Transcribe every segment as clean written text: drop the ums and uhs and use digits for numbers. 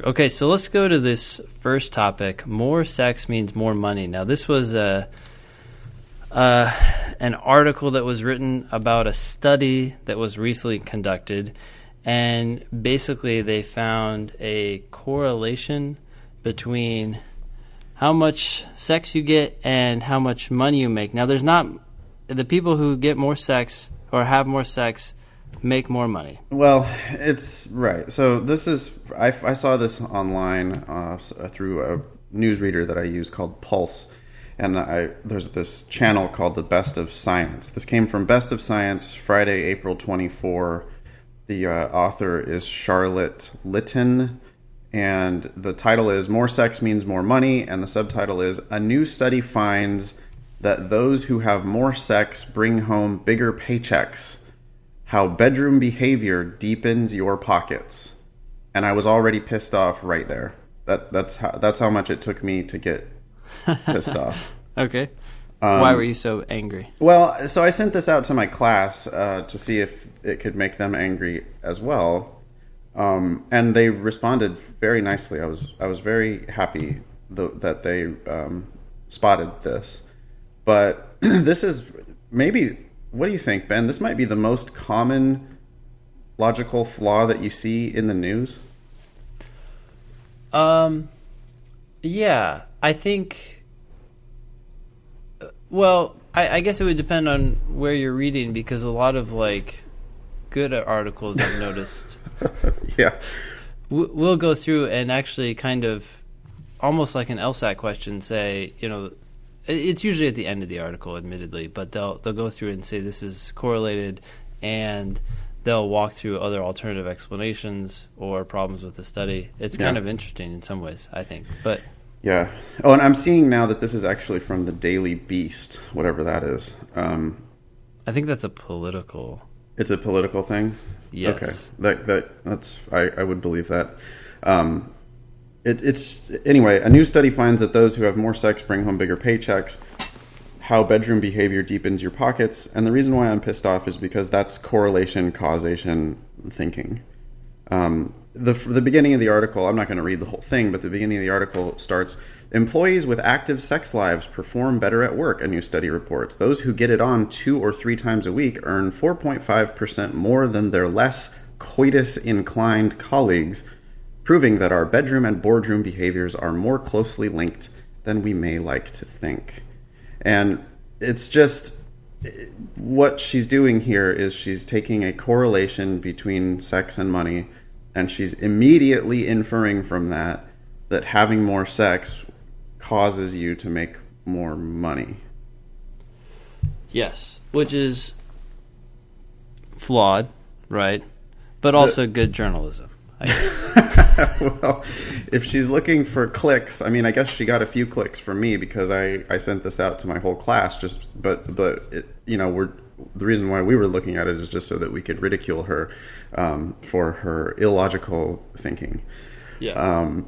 Okay, so let's go to this first topic. More sex means more money. Now, this was an article that was written about a study that was recently conducted, and basically they found a correlation between how much sex you get and how much money you make. Now, there's not the people who get more sex or have more sex make more money. Well, it's right. So this is I saw this online through a newsreader that I use called Pulse, and there's this channel called the Best of Science. This came from Best of Science, Friday, April 24. The author is Charlotte Litton, and the title is "More Sex Means More Money," and the subtitle is "A New Study Finds That Those Who Have More Sex Bring Home Bigger Paychecks. How bedroom behavior deepens your pockets." And I was already pissed off right there. That's how much it took me to get pissed off. Okay. Why were you so angry? Well, so I sent this out to my class to see if it could make them angry as well. And they responded very nicely. I was very happy that they spotted this. But this is maybe... What do you think, Ben? This might be the most common logical flaw that you see in the news. Yeah, I think. Well, I guess it would depend on where you're reading, because a lot of good articles I've noticed. Yeah, we'll go through and actually kind of almost like an LSAT question say, it's usually at the end of the article, admittedly, but they'll go through and say this is correlated, and they'll walk through other alternative explanations or problems with the study. It's kind of interesting in some ways, I think. But yeah. Oh, and I'm seeing now that this is actually from the Daily Beast, whatever that is. I think that's a political. It's a political thing. Yes. Okay. That's I would believe that. It's anyway, a new study finds that those who have more sex bring home bigger paychecks, how bedroom behavior deepens your pockets. And the reason why I'm pissed off is because that's correlation, causation thinking. The beginning of the article, I'm not going to read the whole thing, but the beginning of the article starts, employees with active sex lives perform better at work, a new study reports. Those who get it on 2 or 3 times a week earn 4.5% more than their less coitus-inclined colleagues, proving that our bedroom and boardroom behaviors are more closely linked than we may like to think. And it's just, what she's doing here is she's taking a correlation between sex and money, and she's immediately inferring from that having more sex causes you to make more money. Yes, which is flawed, right? But also good journalism, I guess. Well, if she's looking for clicks, I mean, I guess she got a few clicks from me because I sent this out to my whole class. But it, the reason why we were looking at it is just so that we could ridicule her for her illogical thinking. Yeah.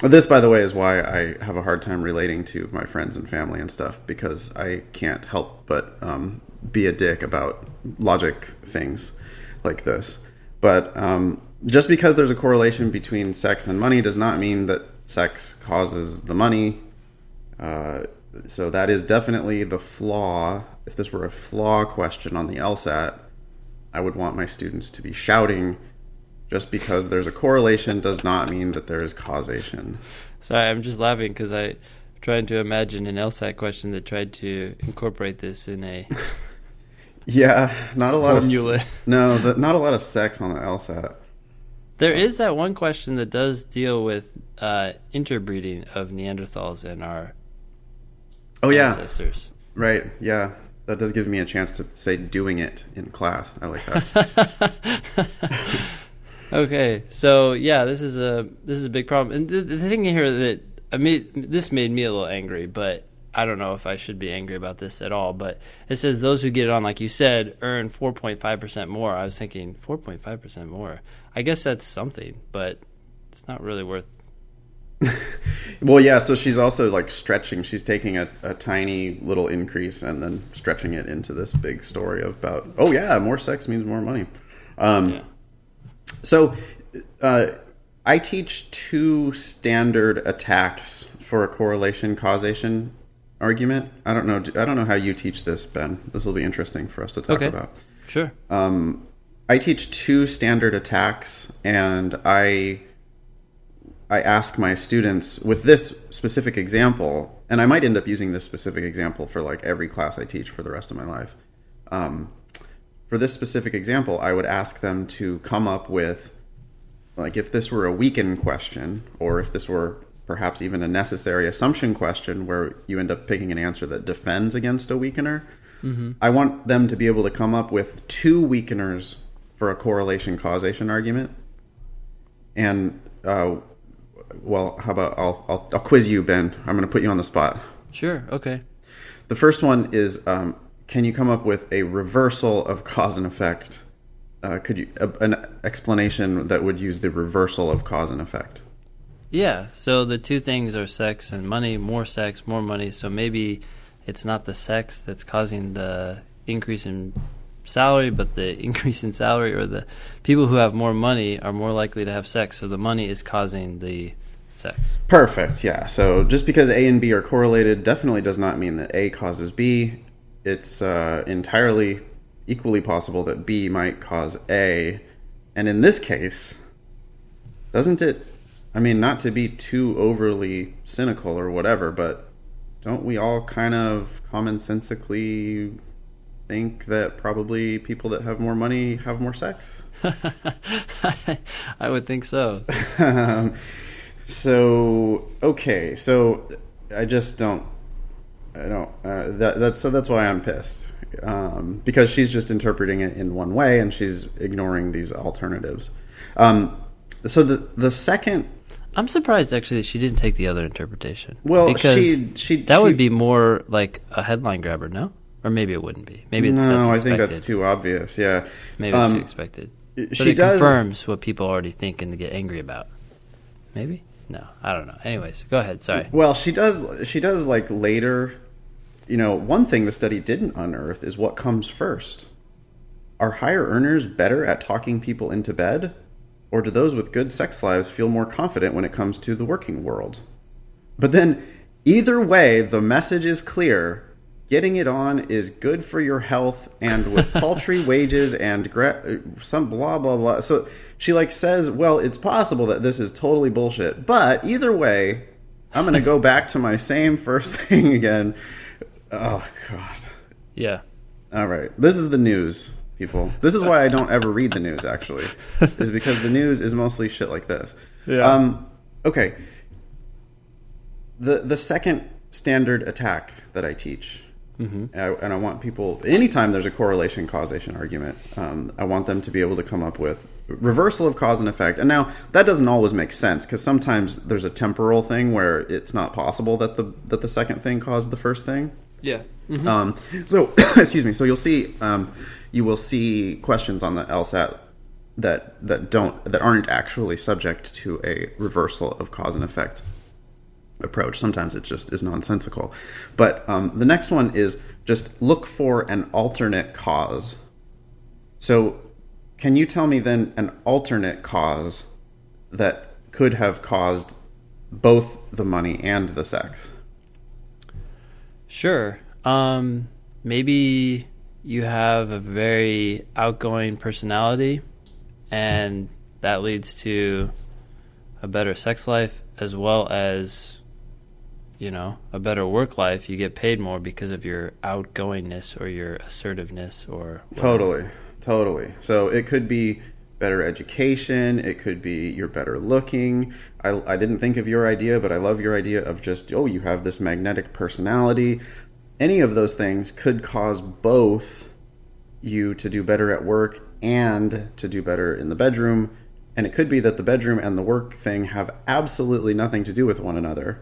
This, by the way, is why I have a hard time relating to my friends and family and stuff, because I can't help but be a dick about logic things like this. But just because there's a correlation between sex and money does not mean that sex causes the money. So that is definitely the flaw. If this were a flaw question on the LSAT, I would want my students to be shouting, just because there's a correlation does not mean that there is causation. Sorry, I'm just laughing because I'm trying to imagine an LSAT question that tried to incorporate this in a yeah, not a lot formula. Not a lot of sex on the LSAT. There is that one question that does deal with interbreeding of Neanderthals and our ancestors. Right, yeah. That does give me a chance to say doing it in class. I like that. Okay, so yeah, this is a big problem. And the thing here that this made me a little angry, but I don't know if I should be angry about this at all. But it says those who get it on, like you said, earn 4.5% more. I was thinking 4.5% more. I guess that's something, but it's not really worth. Well, yeah. So she's also like stretching. She's taking a tiny little increase and then stretching it into this big story about, more sex means more money. Yeah. So I I teach two standard attacks for a correlation causation argument. I don't know how you teach this, Ben. This will be interesting for us to talk about. Sure. I teach two standard attacks, and I ask my students with this specific example, and I might end up using this specific example for like every class I teach for the rest of my life. For this specific example, I would ask them to come up with, like, if this were a weaken question, or if this were perhaps even a necessary assumption question where you end up picking an answer that defends against a weakener, I want them to be able to come up with two weakeners for a correlation causation argument. And, well, how about I'll quiz you, Ben. I'm going to put you on the spot. Sure, okay. The first one is, can you come up with a reversal of cause and effect? Could you an explanation that would use the reversal of cause and effect? Yeah, so the two things are sex and money. More sex, more money. So maybe it's not the sex that's causing the increase in salary, but the increase in salary, or the people who have more money are more likely to have sex. So the money is causing the sex. Perfect, yeah. So just because A and B are correlated definitely does not mean that A causes B. It's entirely equally possible that B might cause A. And in this case, doesn't it, I mean, not to be too overly cynical or whatever, but don't we all kind of commonsensically think that probably people that have more money have more sex? I would think so. So I just don't, that's why I'm pissed. Because she's just interpreting it in one way and she's ignoring these alternatives. So the second, I'm surprised actually that she didn't take the other interpretation. Well, because she would be more like a headline grabber, no? Or maybe it wouldn't be. Maybe that's I expected. think that's too obvious. Yeah, maybe it's too expected. But she confirms what people already think and they get angry about. Maybe? No, I don't know. Anyways, go ahead. Sorry. Well, she does like later. One thing the study didn't unearth is what comes first. Are higher earners better at talking people into bed? Or do those with good sex lives feel more confident when it comes to the working world? But then, either way, the message is clear. Getting it on is good for your health, and with paltry wages and some blah, blah, blah. So she says, well, it's possible that this is totally bullshit. But either way, I'm going to go back to my same first thing again. Oh, God. Yeah. All right. This is the news, people. This is why I don't ever read the news, actually. Is because the news is mostly shit like this. Yeah. Okay. The second standard attack that I teach, and I want people, anytime there's a correlation causation argument, I want them to be able to come up with reversal of cause and effect. And now that doesn't always make sense because sometimes there's a temporal thing where it's not possible that the second thing caused the first thing. Yeah. So excuse me. So you will see questions on the LSAT that aren't actually subject to a reversal of cause and effect approach. Sometimes it just is nonsensical. But the next one is just look for an alternate cause. So can you tell me then an alternate cause that could have caused both the money and the sex? Sure. Maybe you have a very outgoing personality, and that leads to a better sex life as well as, a better work life. You get paid more because of your outgoingness or your assertiveness or whatever. Totally. So it could be better education. It could be you're better looking. I didn't think of your idea, but I love your idea of just, you have this magnetic personality. Any of those things could cause both you to do better at work and to do better in the bedroom. And it could be that the bedroom and the work thing have absolutely nothing to do with one another.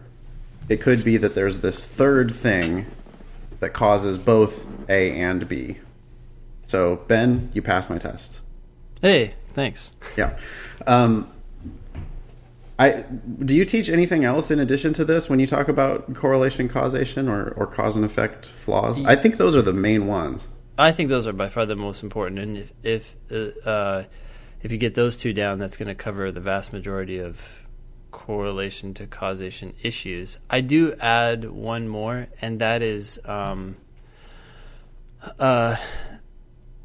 It could be that there's this third thing that causes both A and B. So, Ben, you passed my test. Hey, thanks. Yeah. Do you teach anything else in addition to this when you talk about correlation causation or cause and effect flaws? I think those are the main ones. I think those are by far the most important. And if if you get those two down, that's going to cover the vast majority of correlation to causation issues. I do add one more, and that is a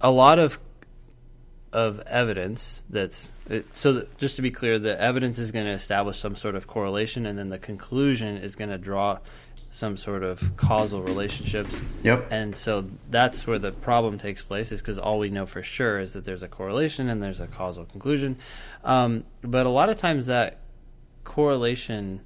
lot of evidence just to be clear, the evidence is going to establish some sort of correlation, and then the conclusion is going to draw some sort of causal relationships. Yep. And so that's where the problem takes place, is because all we know for sure is that there's a correlation and there's a causal conclusion. But a lot of times that correlation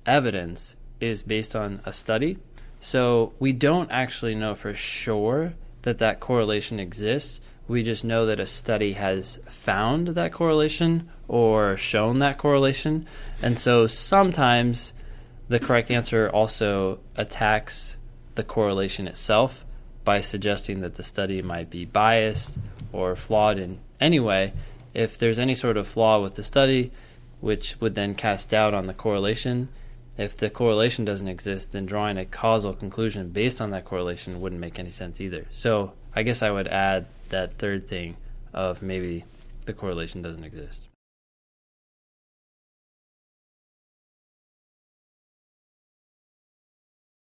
evidence is based on a study. So we don't actually know for sure that correlation exists. We just know that a study has found that correlation or shown that correlation. And so sometimes the correct answer also attacks the correlation itself by suggesting that the study might be biased or flawed in any way. If there's any sort of flaw with the study, which would then cast doubt on the correlation, if the correlation doesn't exist, then drawing a causal conclusion based on that correlation wouldn't make any sense either. So I guess I would add that third thing of maybe the correlation doesn't exist.